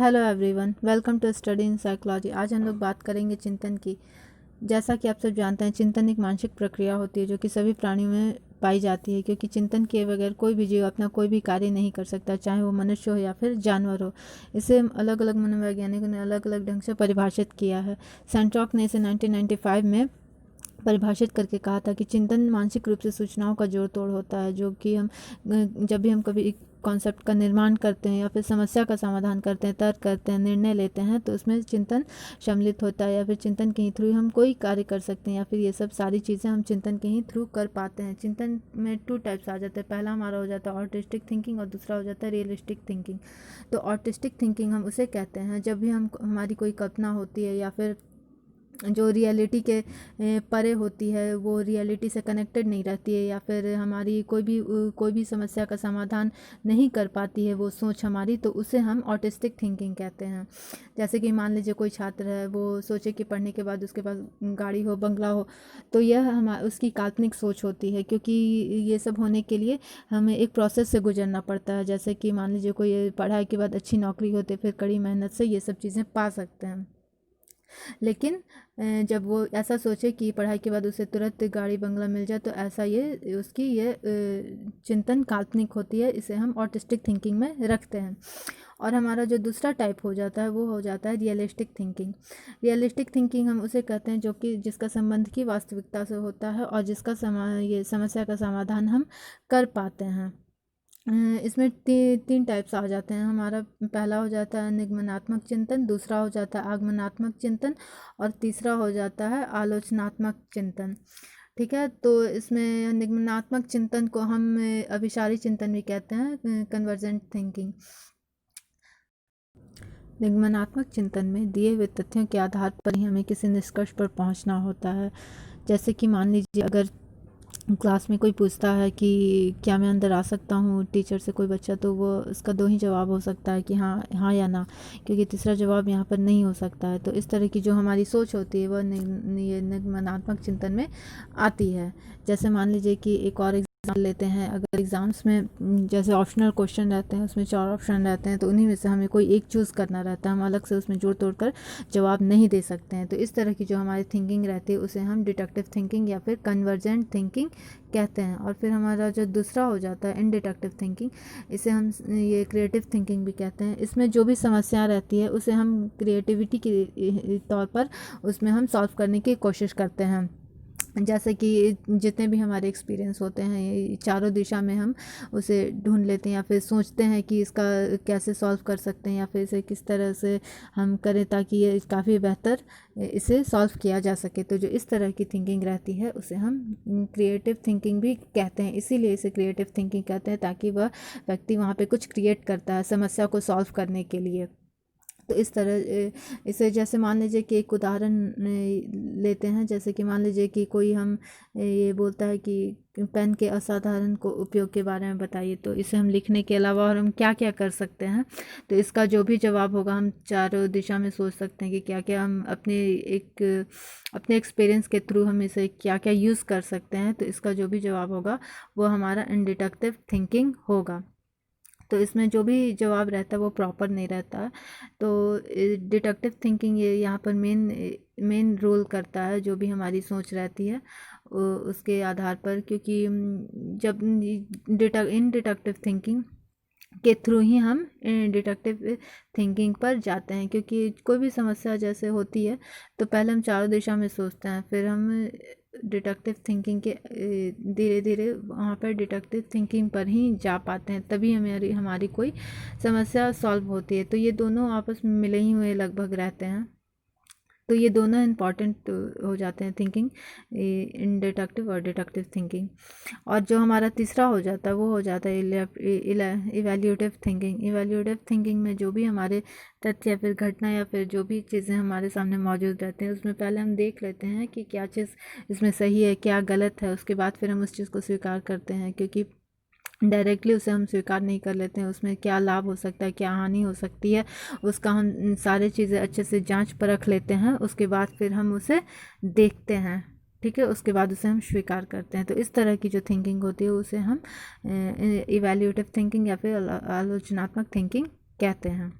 Hello everyone, welcome to study in psychology. आज हम लोग बात करेंगे चिंतन की। जैसा कि आप सब जानते हैं, चिंतन एक मानसिक प्रक्रिया होती है जो कि सभी प्राणियों में पाई जाती है, क्योंकि चिंतन किए बगैर कोई भी जीव अपना कोई भी कार्य नहीं कर सकता, चाहे वो मनुष्य हो या फिर जानवर हो। इसे अलग अलग मनोवैज्ञानिकों ने अलग अलग ढंग से परिभाषित किया है। सेंट्रॉक ने इसे 1995 में परिभाषित करके कहा था कि चिंतन मानसिक रूप से सूचनाओं का जोड़ तोड़ होता है, जो कि हम जब भी हम कभी कॉन्सेप्ट का निर्माण करते हैं या फिर समस्या का समाधान करते हैं, तर्क करते हैं, निर्णय लेते हैं, तो उसमें चिंतन सम्मिलित होता है, या फिर चिंतन के ही थ्रू हम कोई कार्य कर सकते हैं, या फिर ये सब सारी चीज़ें हम चिंतन के ही थ्रू कर पाते हैं। चिंतन में 2 टाइप्स आ जाते हैं। पहला हमारा हो जाता है ऑर्टिस्टिक थिंकिंग और दूसरा हो जाता है रियलिस्टिक थिंकिंग। तो ऑर्टिस्टिक थिंकिंग हम उसे कहते हैं जब भी हमारी कोई कल्पना होती है या फिर जो रियलिटी के परे होती है, वो रियलिटी से कनेक्टेड नहीं रहती है, या फिर हमारी कोई भी समस्या का समाधान नहीं कर पाती है वो सोच हमारी, तो उसे हम ऑटिस्टिक थिंकिंग कहते हैं। जैसे कि मान लीजिए कोई छात्र है, वो सोचे कि पढ़ने के बाद उसके पास गाड़ी हो, बंगला हो, तो यह उसकी काल्पनिक सोच होती है, क्योंकि ये सब होने के लिए हमें एक प्रोसेस से गुजरना पड़ता है। जैसे कि मान लीजिए कोई पढ़ाई के बाद अच्छी नौकरी होती है, फिर कड़ी मेहनत से ये सब चीज़ें पा सकते हैं। लेकिन जब वो ऐसा सोचे कि पढ़ाई के बाद उसे तुरंत गाड़ी बंगला मिल जाए, तो ऐसा ये उसकी ये चिंतन काल्पनिक होती है। इसे हम ऑटिस्टिक थिंकिंग में रखते हैं। और हमारा जो दूसरा टाइप हो जाता है वो हो जाता है रियलिस्टिक थिंकिंग। रियलिस्टिक थिंकिंग हम उसे कहते हैं जो कि जिसका संबंध की वास्तविकता से होता है और जिसका ये समस्या का समाधान हम कर पाते हैं। इसमें 3 टाइप्स आ जाते हैं। हमारा पहला हो जाता है निगमनात्मक चिंतन, दूसरा हो जाता है आगमनात्मक चिंतन और तीसरा हो जाता है आलोचनात्मक चिंतन। ठीक है, तो इसमें निगमनात्मक चिंतन को हम अभिसारी चिंतन भी कहते हैं, कन्वर्जेंट थिंकिंग। निगमनात्मक चिंतन में दिए हुए तथ्यों के आधार पर ही हमें किसी निष्कर्ष पर पहुंचना होता है। जैसे कि मान लीजिए अगर क्लास में कोई पूछता है कि क्या मैं अंदर आ सकता हूँ, टीचर से कोई बच्चा, तो वो उसका 2 ही जवाब हो सकता है कि हाँ हाँ या ना, क्योंकि तीसरा जवाब यहाँ पर नहीं हो सकता है। तो इस तरह की जो हमारी सोच होती है वह ये निगमनात्मक चिंतन में आती है। जैसे मान लीजिए कि एक और एग्जाम लेते हैं। अगर एग्ज़ाम्स में जैसे ऑप्शनल क्वेश्चन रहते हैं, उसमें 4 ऑप्शन रहते हैं, तो उन्हीं में से हमें कोई एक चूज़ करना रहता है। हम अलग से उसमें जोड़ तोड़ कर जवाब नहीं दे सकते हैं। तो इस तरह की जो हमारी थिंकिंग रहती है उसे हम डिडक्टिव थिंकिंग या फिर कन्वर्जेंट थिंकिंग कहते हैं। और फिर हमारा जो दूसरा हो जाता है इंडिडक्टिव थिंकिंग, इसे हम ये क्रिएटिव थिंकिंग भी कहते हैं। इसमें जो भी समस्या रहती है उसे हम क्रिएटिविटी के तौर पर उसमें हम सॉल्व करने की कोशिश करते हैं। जैसे कि जितने भी हमारे एक्सपीरियंस होते हैं, ये चारों दिशा में हम उसे ढूंढ लेते हैं या फिर सोचते हैं कि इसका कैसे सॉल्व कर सकते हैं, या फिर इसे किस तरह से हम करें ताकि ये काफ़ी बेहतर इसे सॉल्व किया जा सके। तो जो इस तरह की थिंकिंग रहती है उसे हम क्रिएटिव थिंकिंग भी कहते हैं। इसीलिए इसे क्रिएटिव थिंकिंग कहते हैं, ताकि वह व्यक्ति वहाँ पे कुछ क्रिएट करता है समस्या को सॉल्व करने के लिए। तो इस तरह इसे जैसे मान लीजिए कि एक उदाहरण लेते हैं। जैसे कि मान लीजिए कि कोई हम ये बोलता है कि पेन के असाधारण को उपयोग के बारे में बताइए, तो इसे हम लिखने के अलावा और हम क्या क्या कर सकते हैं। तो इसका जो भी जवाब होगा हम चारों दिशा में सोच सकते हैं कि क्या क्या हम अपने एक्सपीरियंस के थ्रू हम इसे क्या क्या यूज़ कर सकते हैं। तो इसका जो भी जवाब होगा वो हमारा इंडिडक्टिव थिंकिंग होगा। तो इसमें जो भी जवाब रहता है वो प्रॉपर नहीं रहता। तो डिडक्टिव थिंकिंग ये यहाँ पर मेन रोल करता है। जो भी हमारी सोच रहती है उसके आधार पर, क्योंकि जब इन डिडक्टिव थिंकिंग के थ्रू ही हम डिडक्टिव थिंकिंग पर जाते हैं। क्योंकि कोई भी समस्या जैसे होती है तो पहले हम चारों दिशा में सोचते हैं, फिर हम डिडक्टिव थिंकिंग के धीरे धीरे वहाँ पर डिडक्टिव थिंकिंग पर ही जा पाते हैं, तभी हमारी कोई समस्या सॉल्व होती है। तो ये दोनों आपस में मिले ही हुए लगभग रहते हैं। तो ये दोनों इम्पॉर्टेंट हो जाते हैं, थिंकिंग इन डिडक्टिव और डिडक्टिव थिंकिंग। और जो हमारा तीसरा हो जाता है वो हो जाता है इवैल्यूएटिव थिंकिंग। इवैल्यूएटिव थिंकिंग में जो भी हमारे तथ्य या फिर घटना या फिर जो भी चीज़ें हमारे सामने मौजूद रहते हैं, उसमें पहले हम देख लेते हैं कि क्या चीज़ इसमें सही है, क्या गलत है। उसके बाद फिर हम उस चीज़ को स्वीकार करते हैं, क्योंकि डायरेक्टली उसे हम स्वीकार नहीं कर लेते हैं। उसमें क्या लाभ हो सकता है, क्या हानि हो सकती है, उसका हम सारी चीज़ें अच्छे से जांच परख लेते हैं। उसके बाद फिर हम उसे देखते हैं, ठीक है, उसके बाद उसे हम स्वीकार करते हैं। तो इस तरह की जो थिंकिंग होती है उसे हम इवैल्यूएटिव थिंकिंग या फिर आलोचनात्मक थिंकिंग कहते हैं।